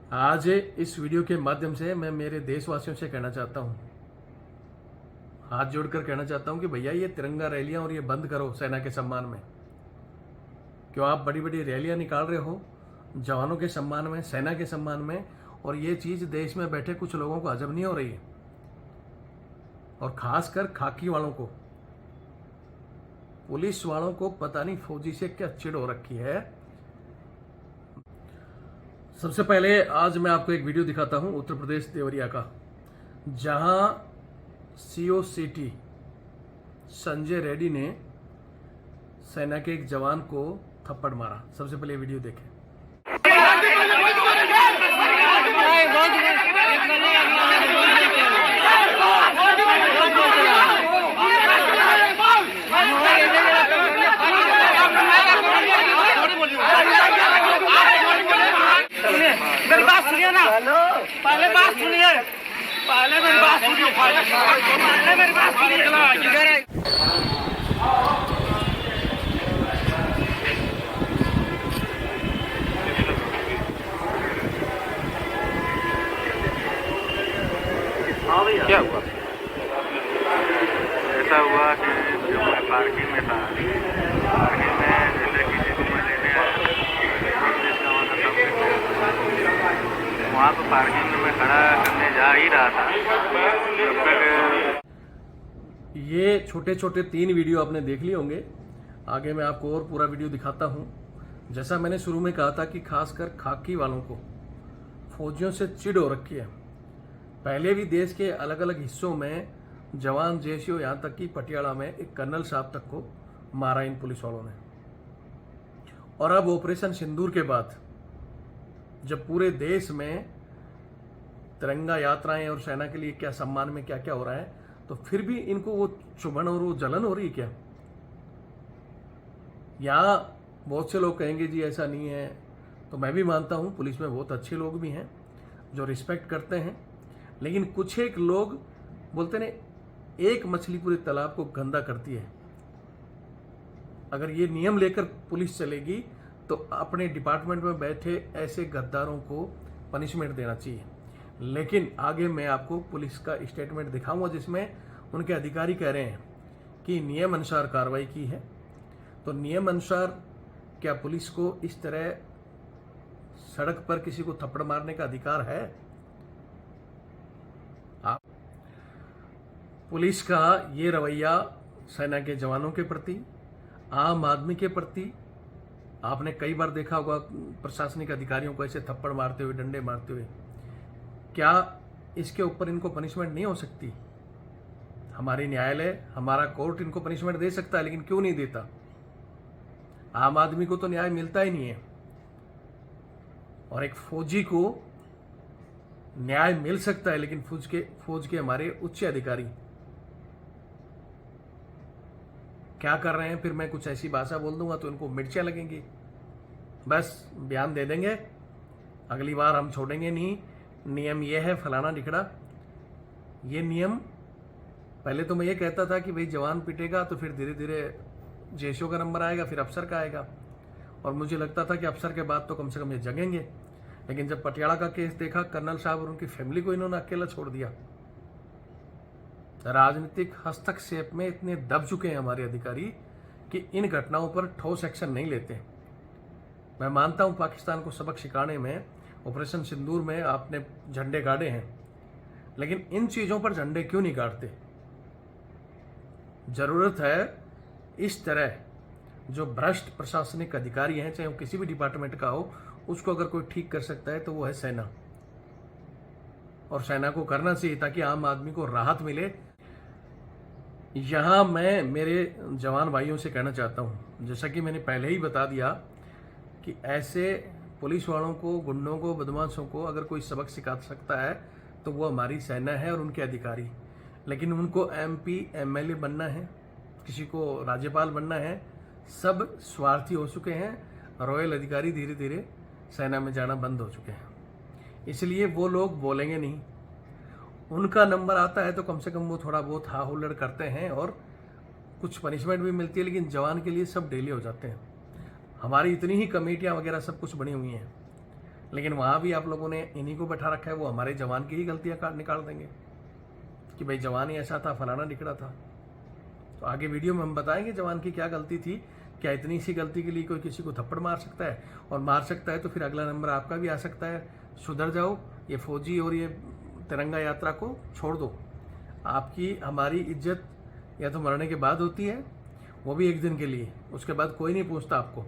आज इस वीडियो के माध्यम से मैं मेरे देशवासियों से कहना चाहता हूँ, हाथ जोड़कर कहना चाहता हूँ कि भैया ये तिरंगा रैलियां और ये बंद करो सेना के सम्मान में। क्यों आप बड़ी बड़ी रैलियां निकाल रहे हो जवानों के सम्मान में, सेना के सम्मान में, और ये चीज़ देश में बैठे कुछ लोगों को हजम नहीं हो रही है, और खासकर खाकी वालों को, पुलिस वालों को पता नहीं फौजी से क्या चिढ़ हो रखी है। सबसे पहले आज मैं आपको एक वीडियो दिखाता हूं उत्तर प्रदेश देवरिया का, जहां सीओ सिटी संजय रेड्डी ने सेना के एक जवान को थप्पड़ मारा। सबसे पहले वीडियो देखें। मेरी बात सुनिए ना, पहले बात सुनिए, पहले मेरी बात सुनिए, पहले मेरी बात सुनिए। क्या हुआ? ऐसा हुआ कि जब मैं पार्किंग में था, पार्किंग में जैसे किसी को मैं लेने आया, वहाँ पर पार्किंग में मैं खड़ा करने जा ही रहा था, जब तक ये छोटे छोटे 3 वीडियो आपने देख लिए होंगे। आगे मैं आपको और पूरा वीडियो दिखाता हूँ। जैसा मैंने शुरू में कहा था कि खासकर खाकी वालों को फौजियों से चिढ़ हो रखी है। पहले भी देश के अलग अलग हिस्सों में जवान जैशियों, यहाँ तक कि पटियाला में एक कर्नल साहब तक को मारा इन पुलिस वालों ने। और अब ऑपरेशन सिंदूर के बाद जब पूरे देश में तिरंगा यात्राएं और सेना के लिए क्या सम्मान में क्या क्या हो रहा है, तो फिर भी इनको वो चुभन और वो जलन हो रही है क्या? यहाँ बहुत से लोग कहेंगे जी ऐसा नहीं है, तो मैं भी मानता हूँ पुलिस में बहुत अच्छे लोग भी हैं जो रिस्पेक्ट करते हैं, लेकिन कुछ एक लोग बोलते ने एक मछली पूरे तालाब को गंदा करती है। अगर ये नियम लेकर पुलिस चलेगी तो अपने डिपार्टमेंट में बैठे ऐसे गद्दारों को पनिशमेंट देना चाहिए। लेकिन आगे मैं आपको पुलिस का स्टेटमेंट दिखाऊंगा जिसमें उनके अधिकारी कह रहे हैं कि नियम अनुसार कार्रवाई की है। तो नियम अनुसार क्या पुलिस को इस तरह सड़क पर किसी को थप्पड़ मारने का अधिकार है? आप पुलिस का ये रवैया सेना के जवानों के प्रति, आम आदमी के प्रति, आपने कई बार देखा होगा प्रशासनिक अधिकारियों को ऐसे थप्पड़ मारते हुए, डंडे मारते हुए। क्या इसके ऊपर इनको पनिशमेंट नहीं हो सकती? हमारी न्यायालय, हमारा कोर्ट इनको पनिशमेंट दे सकता है, लेकिन क्यों नहीं देता? आम आदमी को तो न्याय मिलता ही नहीं है, और एक फौजी को न्याय मिल सकता है, लेकिन फौज के हमारे उच्च अधिकारी क्या कर रहे हैं? फिर मैं कुछ ऐसी भाषा बोल दूंगा तो इनको मिर्चियां लगेंगी, बस बयान दे देंगे, अगली बार हम छोड़ेंगे नहीं, नियम ये है फलाना ढिकड़ा। ये नियम पहले तो मैं ये कहता था कि भाई जवान पिटेगा तो फिर धीरे धीरे जैशों का नंबर आएगा, फिर अफसर का आएगा, और मुझे लगता था कि अफसर के बाद तो कम से कम ये जगेंगे। लेकिन जब पटियाला का केस देखा, कर्नल साहब और उनकी फैमिली को इन्होंने अकेला छोड़ दिया। राजनीतिक हस्तक्षेप में इतने दब चुके हैं हमारे अधिकारी कि इन घटनाओं पर ठोस एक्शन नहीं लेते। मैं मानता हूं पाकिस्तान को सबक सिखाने में ऑपरेशन सिंदूर में आपने झंडे गाड़े हैं, लेकिन इन चीजों पर झंडे क्यों नहीं गाड़ते? जरूरत है इस तरह जो भ्रष्ट प्रशासनिक अधिकारी हैं, चाहे वो किसी भी डिपार्टमेंट का हो, उसको अगर कोई ठीक कर सकता है तो वो है सेना, और सेना को करना चाहिए ताकि आम आदमी को राहत मिले। यहां मैं मेरे जवान भाइयों से कहना चाहता हूं, जैसा कि मैंने पहले ही बता दिया कि ऐसे पुलिस वालों को, गुंडों को, बदमाशों को अगर कोई सबक सिखा सकता है तो वो हमारी सेना है और उनके अधिकारी। लेकिन उनको MP MLA बनना है, किसी को राज्यपाल बनना है, सब स्वार्थी हो चुके हैं। रॉयल अधिकारी धीरे धीरे सेना में जाना बंद हो चुके हैं, इसलिए वो लोग बोलेंगे नहीं। उनका नंबर आता है तो कम से कम वो थोड़ा बहुत हा हुल्लड़ करते हैं और कुछ पनिशमेंट भी मिलती है, लेकिन जवान के लिए सब डेली हो जाते हैं। हमारी इतनी ही कमेटियां वगैरह सब कुछ बनी हुई हैं, लेकिन वहाँ भी आप लोगों ने इन्हीं को बैठा रखा है, वो हमारे जवान की ही गलतियाँ निकाल देंगे कि भाई जवान ही ऐसा था, फलाना निकला था। तो आगे वीडियो में हम बताएंगे जवान की क्या गलती थी, क्या इतनी सी गलती के लिए कोई किसी को थप्पड़ मार सकता है, और मार सकता है तो फिर अगला नंबर आपका भी आ सकता है। सुधर जाओ, ये फौजी और ये तिरंगा यात्रा को छोड़ दो। आपकी हमारी इज्जत या तो मरने के बाद होती है, वो भी एक दिन के लिए, उसके बाद कोई नहीं पूछता आपको।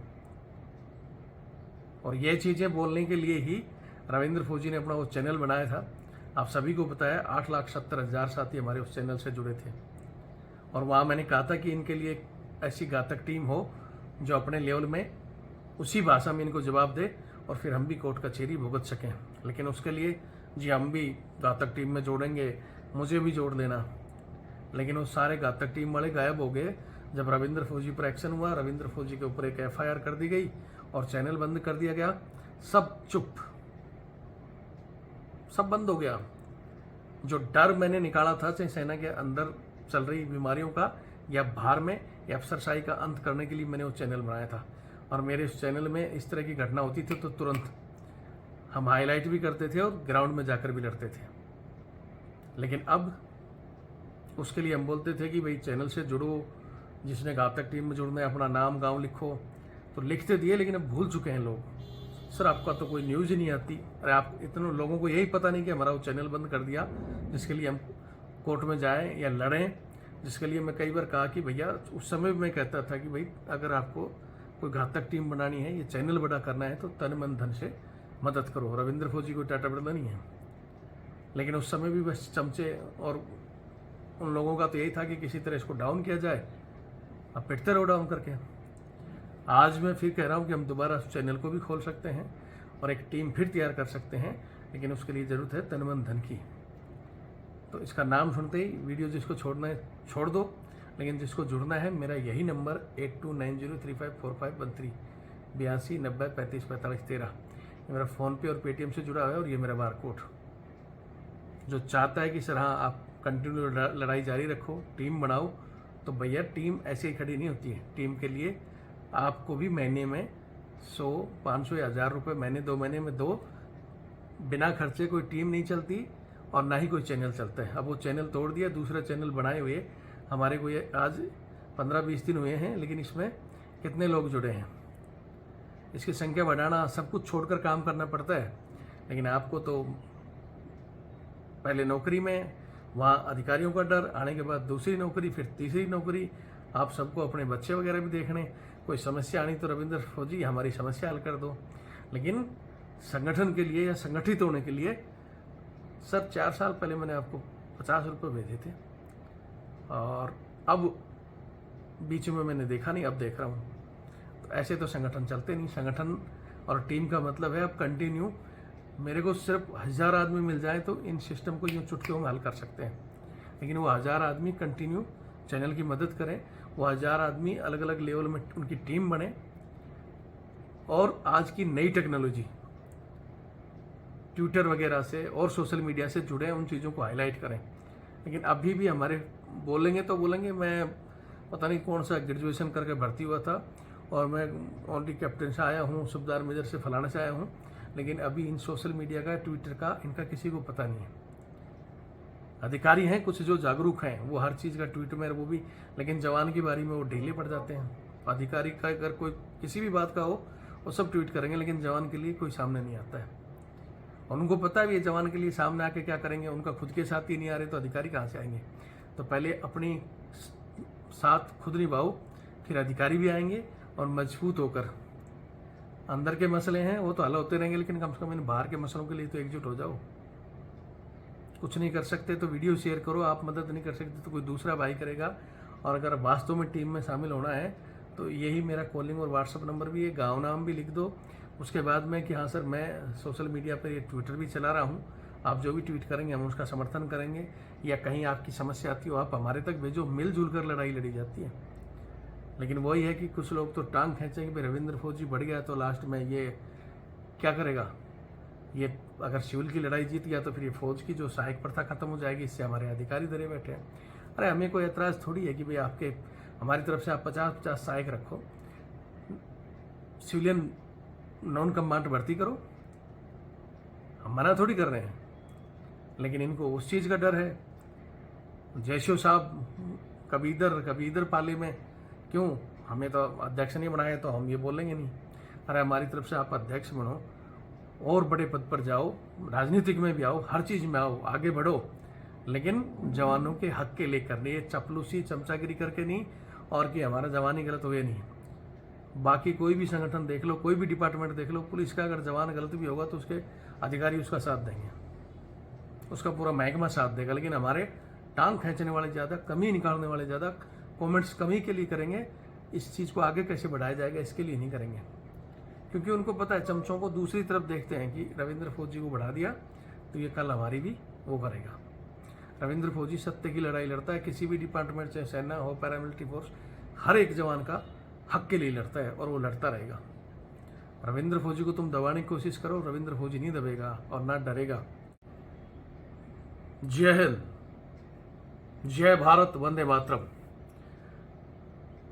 और ये चीज़ें बोलने के लिए ही रविंद्र फौजी ने अपना वो चैनल बनाया था। आप सभी को पता है 8,70,000 साथी हमारे उस चैनल से जुड़े थे, और वहाँ मैंने कहा था कि इनके लिए ऐसी घातक टीम हो जो अपने लेवल में उसी भाषा में इनको जवाब दे, और फिर हम भी कोर्ट कचहरी भुगत सकें। लेकिन उसके लिए जी हम भी घातक टीम में जोड़ेंगे, मुझे भी जोड़ लेना। लेकिन वो सारे घातक टीम वाले गायब हो गए जब रविंद्र फौजी पर एक्शन हुआ। रविंद्र फौजी के ऊपर एक FIR कर दी गई और चैनल बंद कर दिया गया। सब चुप, सब बंद हो गया। जो डर मैंने निकाला था, चाहे सेना के अंदर चल रही बीमारियों का या बाहर में या अफसरशाही का अंत करने के लिए मैंने वो चैनल बनाया था। और मेरे उस चैनल में इस तरह की घटना होती थी तो तुरंत हम हाईलाइट भी करते थे और ग्राउंड में जाकर भी लड़ते थे। लेकिन अब उसके लिए हम बोलते थे कि भाई चैनल से जुड़ो, जिसने घातक टीम में जुड़ना है अपना नाम गांव लिखो, तो लिखते दिए। लेकिन अब भूल चुके हैं लोग। सर आपका तो कोई न्यूज़ ही नहीं आती। अरे आप इतने लोगों को यही पता नहीं कि हमारा वो चैनल बंद कर दिया, जिसके लिए हम कोर्ट में जाएं या लड़ें, जिसके लिए मैं कई बार कहा कि भैया उस समय भी मैं कहता था कि भाई अगर आपको कोई घातक टीम बनानी है, ये चैनल बड़ा करना है, तो तन मन धन से मदद करो। रविंद्र फौजी कोई टाटा बिरला नहीं है। लेकिन उस समय भी बस चमचे और उन लोगों का तो यही था कि किसी तरह इसको डाउन किया जाए। अब पिटते रहो डाउन करके। आज मैं फिर कह रहा हूँ कि हम दोबारा उस चैनल को भी खोल सकते हैं और एक टीम फिर तैयार कर सकते हैं, लेकिन उसके लिए ज़रूरत है तन मन धन की। तो इसका नाम सुनते ही वीडियो जिसको छोड़ना है छोड़ दो, लेकिन जिसको जुड़ना है मेरा यही नंबर 8290354513 82 90 35 45 13 ये मेरा फ़ोनपे और पेटीएम से जुड़ा हुआ है, और ये मेरा बारकोड। जो चाहता है कि सर हाँ आप कंटिन्यू लड़ाई जारी रखो, टीम बनाओ, तो भैया टीम ऐसे ही खड़ी नहीं होती है। टीम के लिए आपको भी महीने में 100, 500 या 1000 रुपये महीने 2 महीने में दो। बिना खर्चे कोई टीम नहीं चलती और ना ही कोई चैनल चलता है। अब वो चैनल तोड़ दिया, दूसरा चैनल बनाए हुए हमारे को ये आज 15-20 दिन हुए हैं, लेकिन इसमें कितने लोग जुड़े हैं। इसकी संख्या बढ़ाना, सब कुछ छोड़कर काम करना पड़ता है। लेकिन आपको तो पहले नौकरी में, वहाँ अधिकारियों का डर, आने के बाद दूसरी नौकरी, फिर तीसरी नौकरी, आप सबको अपने बच्चे वगैरह भी देखने। कोई समस्या आनी तो रविंद्र फौजी हमारी समस्या हल कर दो। लेकिन संगठन के लिए या संगठित होने के लिए सर 4 साल पहले मैंने आपको 50 रुपये भेजे थे, और अब बीच में मैंने देखा नहीं, अब देख रहा हूँ। तो ऐसे तो संगठन चलते नहीं। संगठन और टीम का मतलब है अब कंटिन्यू। मेरे को सिर्फ 1000 आदमी मिल जाए तो इन सिस्टम को यूँ चुटकियों में हल कर सकते हैं। लेकिन वो 1000 आदमी कंटिन्यू चैनल की मदद करें, वो 1000 आदमी अलग अलग लेवल में उनकी टीम बने, और आज की नई टेक्नोलॉजी ट्विटर वगैरह से और सोशल मीडिया से जुड़े उन चीज़ों को हाईलाइट करें। लेकिन अभी भी हमारे बोलेंगे तो बोलेंगे, मैं पता नहीं कौन सा ग्रेजुएशन करके भर्ती हुआ था और मैं ओनली कैप्टन से आया हूँ, सुबेदार मेजर से फलाने से आया हूँ, लेकिन अभी इन सोशल मीडिया का, ट्विटर का, इनका किसी को पता नहीं है। अधिकारी हैं कुछ जो जागरूक हैं, वो हर चीज़ का ट्वीट में वो भी, लेकिन जवान की बारी में वो ढीले पड़ जाते हैं। अधिकारी का अगर कोई किसी भी बात का हो वो सब ट्वीट करेंगे, लेकिन जवान के लिए कोई सामने नहीं आता है। और उनको पता है ये जवान के लिए सामने आके क्या करेंगे, उनका खुद के साथ ही नहीं आ रहे तो अधिकारी कहाँ से आएंगे। तो पहले अपनी साथ खुद निभाओ, फिर अधिकारी भी आएंगे और मजबूत होकर। अंदर के मसले हैं वो तो हल होते रहेंगे, लेकिन कम से कम इन बाहर के मसलों के लिए तो एकजुट हो जाओ। कुछ नहीं कर सकते तो वीडियो शेयर करो, आप मदद नहीं कर सकते तो कोई दूसरा भाई करेगा। और अगर वास्तव में टीम में शामिल होना है तो यही मेरा कॉलिंग और व्हाट्सअप नंबर भी है, गाँव नाम भी लिख दो। उसके बाद में कि हाँ सर मैं सोशल मीडिया पर ये ट्विटर भी चला रहा हूँ, आप जो भी ट्वीट करेंगे हम उसका समर्थन करेंगे, या कहीं आपकी समस्या आती हो आप हमारे तक भेजो, मिलजुल कर लड़ाई लड़ी जाती है। लेकिन वही है कि कुछ लोग तो टांग खींचेंगे कि रविंद्र फौजी बढ़ गया तो लास्ट में ये क्या करेगा। ये अगर सिविल की लड़ाई जीत गया तो फिर ये फौज की जो सहायक प्रथा खत्म हो जाएगी, इससे हमारे अधिकारी डरे बैठे हैं। अरे हमें कोई एतराज़ थोड़ी है कि भाई आपके हमारी तरफ से आप 50-50 सहायक रखो, सिविलियन नॉन कमांड भर्ती करो, मना थोड़ी कर रहे हैं, लेकिन इनको उस चीज़ का डर है। जयशो साहब कभी इधर पाले में, क्यों हमें तो अध्यक्ष नहीं बनाया, तो हम ये बोलेंगे नहीं। अरे हमारी तरफ से आप अध्यक्ष बनो और बड़े पद पर जाओ, राजनीतिक में भी आओ, हर चीज़ में आओ, आगे बढ़ो, लेकिन जवानों के हक के लेकर नहीं, ये चपलूसी चमचागिरी करके नहीं, और कि हमारा जवान ही गलत हुए नहीं। बाकी कोई भी संगठन देख लो, कोई भी डिपार्टमेंट देख लो, पुलिस का अगर जवान गलत भी होगा तो उसके अधिकारी उसका साथ देंगे, उसका पूरा महकमा साथ देगा। लेकिन हमारे टांग खींचने वाले ज़्यादा, कमी निकालने वाले ज़्यादा, कमेंट्स कमी के लिए करेंगे, इस चीज़ को आगे कैसे बढ़ाया जाएगा इसके लिए नहीं करेंगे। क्योंकि उनको पता है, चमचों को दूसरी तरफ देखते हैं कि रविंद्र फौजी को बढ़ा दिया तो ये कल हमारी भी वो करेगा। रविंद्र फौजी सत्य की लड़ाई लड़ता है, किसी भी डिपार्टमेंट, चाहे सेना हो, पैरामिलिट्री फोर्स, हर एक जवान का हक के लिए लड़ता है और वो लड़ता रहेगा। रविंद्र फौजी को तुम दबाने की कोशिश करो, रविंद्र फौजी नहीं दबेगा और ना डरेगा। जय हिंद, जय भारत, वंदे मातरम।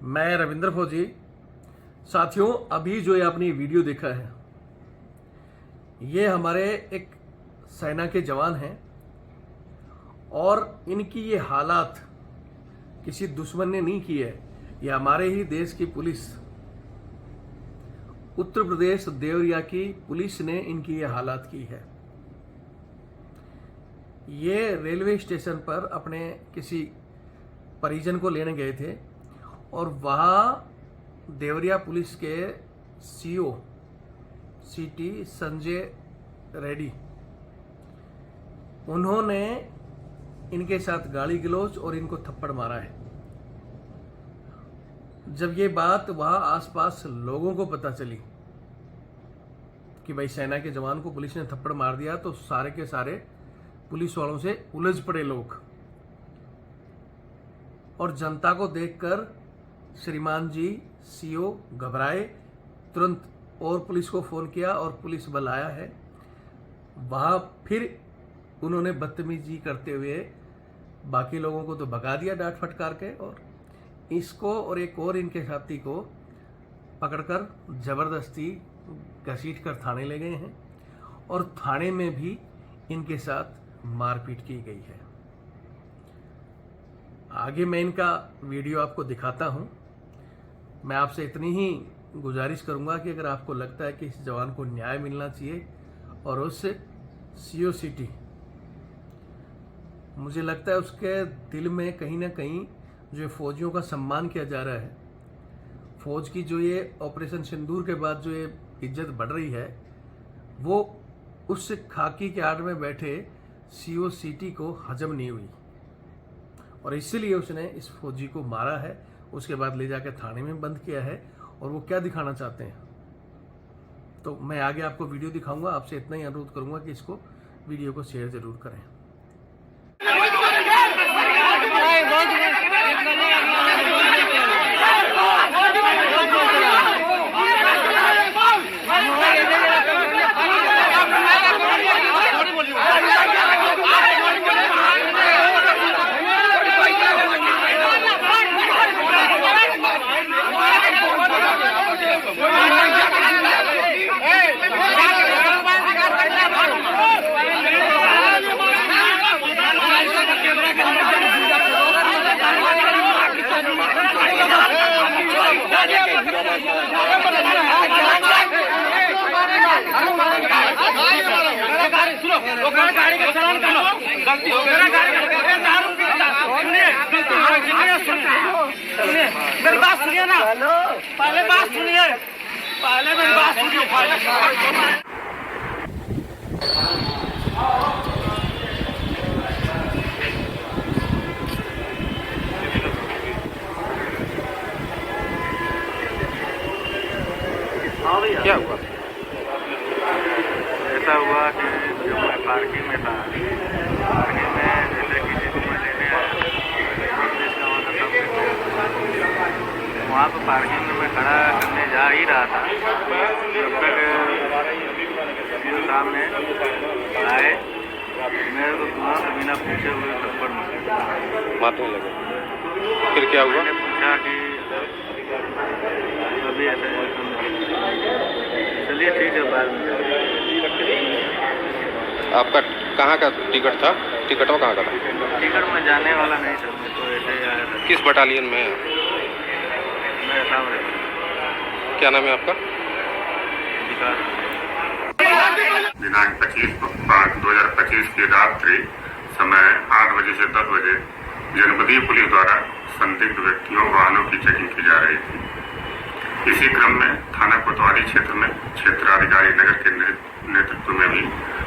मैं रविंद्र फौजी। साथियों, अभी जो ये आपने वीडियो देखा है, ये हमारे एक सेना के जवान हैं और इनकी ये हालात किसी दुश्मन ने नहीं की है, ये हमारे ही देश की पुलिस, उत्तर प्रदेश देवरिया की पुलिस ने इनकी ये हालात की है। ये रेलवे स्टेशन पर अपने किसी परिजन को लेने गए थे और वहाँ देवरिया पुलिस के सीओ सिटी संजय रेड्डी, उन्होंने इनके साथ गाली गलौज और इनको थप्पड़ मारा है। जब ये बात वहाँ आसपास लोगों को पता चली कि भाई सेना के जवान को पुलिस ने थप्पड़ मार दिया, तो सारे के सारे पुलिस वालों से उलझ पड़े लोग, और जनता को देखकर श्रीमान जी सीओ घबराए, तुरंत और पुलिस को फोन किया और पुलिस बल आया है। वहाँ फिर उन्होंने बदतमीजी करते हुए बाकी लोगों को तो भगा दिया डांट फटकार के, और इसको और एक और इनके साथी को पकड़कर जबरदस्ती घसीट कर थाने ले गए हैं और थाने में भी इनके साथ मारपीट की गई है। आगे मैं इनका वीडियो आपको दिखाता हूं। मैं आपसे इतनी ही गुजारिश करूंगा कि अगर आपको लगता है कि इस जवान को न्याय मिलना चाहिए और उससे सीओ सिटी, मुझे लगता है उसके दिल में कहीं ना कहीं जो फौजियों का सम्मान किया जा रहा है, फौज की जो ये ऑपरेशन सिंदूर के बाद जो ये इज्जत बढ़ रही है, वो उस खाकी के आड़ में बैठे सीओ सिटी को हजम नहीं हुई और इसीलिए उसने इस फौजी को मारा है। उसके बाद ले जाकर थाने में बंद किया है और वो क्या दिखाना चाहते हैं, तो मैं आगे आपको वीडियो दिखाऊंगा। आपसे इतना ही अनुरोध करूंगा कि इसको वीडियो को शेयर जरूर करें। गाड़ी का चलान करो, गलती हो गई, दारू पीता, सुनिए मेरी बात सुनिए ना, पहले बात सुनिए, पहले मेरी बात सुनिए। क्या हुआ? ऐसा हुआ कि जब मैं पार्किंग में था, पार्किंग में जैसे किसी को मैं लेने आया, वहाँ पर पार्किंग में मैं खड़ा करने जा ही रहा था, तब तक सामने आए, मेरे को तुरंत बिना पूछे हुए थप्पड़ मारने लगे। फिर क्या हुआ? मैंने पूछा कि अभी ऐसा, चलिए ठीक है, बाद में आपका कहाँ का टिकट था? टिकटवा कहाँ का था? टिकट में जाने वाला नहीं था, मैं तो ऐसे ही आया था। किस बटालियन में है? मैं सामने क्या नाम है आपका? विकास दिनांक 25/5/2025 की रात्रि समय 8 बजे से 10 बजे जनपदीय पुलिस द्वारा संदिग्ध व्यक्तियों वाहनों की चेकिंग की जा रही थी। इसी क्रम में थाना कोतवाली क्षेत्र में क्षेत्राधिकारी नगर के नेतृत्व में भी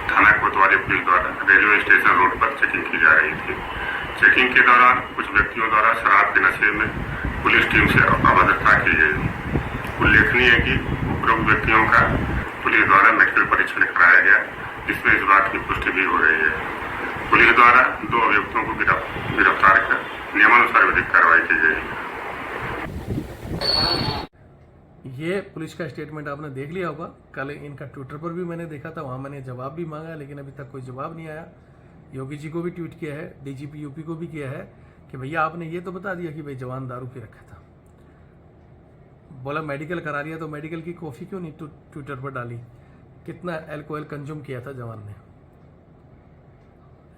थाना कोतवाली पुलिस द्वारा रेलवे स्टेशन रोड पर चेकिंग की जा रही थी। चेकिंग के दौरान कुछ व्यक्तियों द्वारा शराब के नशे में पुलिस टीम से अभद्रता की गई। उल्लेखनीय है कि उपरोक्त व्यक्तियों का पुलिस द्वारा मेडिकल परीक्षण कराया गया, जिसमें इस बात की पुष्टि भी हो रही है। पुलिस द्वारा 2 अभियुक्तों को गिरफ्तार कर नियमानुसार विधिक कार्रवाई की गई। ये पुलिस का स्टेटमेंट आपने देख लिया होगा। कल इनका ट्विटर पर भी मैंने देखा था, वहाँ मैंने जवाब भी मांगा, लेकिन अभी तक कोई जवाब नहीं आया। योगी जी को भी ट्वीट किया है, डीजीपी यूपी को भी किया है कि भैया आपने ये तो बता दिया कि भाई जवान दारू पी रखा था। बोला मेडिकल करा लिया, तो मेडिकल की कॉफ़ी क्यों नहीं ट्विटर पर डाली? कितना अल्कोहल कंज्यूम किया था जवान ने?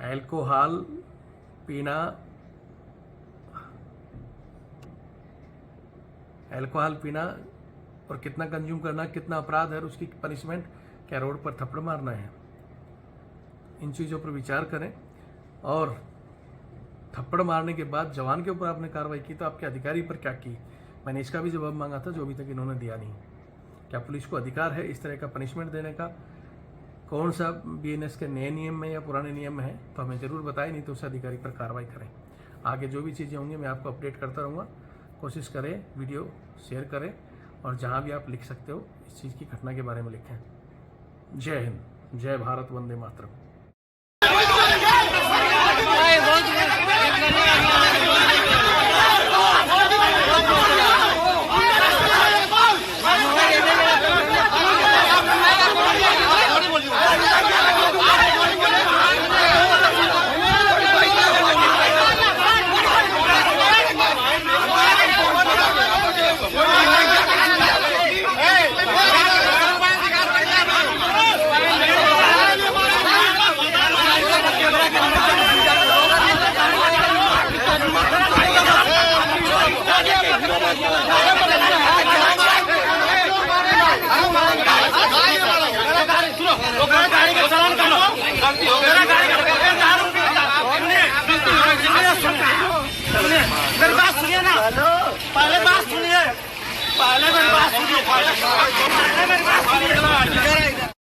अल्कोहल पीना और कितना कंज्यूम करना, कितना अपराध है और उसकी पनिशमेंट क्या रोड पर थप्पड़ मारना है? इन चीज़ों पर विचार करें। और थप्पड़ मारने के बाद जवान के ऊपर आपने कार्रवाई की, तो आपके अधिकारी पर क्या की? मैंने इसका भी जवाब मांगा था, जो अभी तक इन्होंने दिया नहीं। क्या पुलिस को अधिकार है इस तरह का पनिशमेंट देने का? कौन सा बीएनएस के नए नियम में या पुराने नियम में है तो हमें ज़रूर बताएं, नहीं तो उस अधिकारी पर कार्रवाई करें। आगे जो भी चीज़ें होंगी मैं आपको अपडेट करता रहूँगा। कोशिश करें वीडियो शेयर करें, और जहाँ भी आप लिख सकते हो इस चीज़ की घटना के बारे में लिखें। जय हिंद, जय भारत, वंदे मातरम। मेरी बात सुनिए ना, पहले बात सुनिए, पहले मेरी बात सुनिए।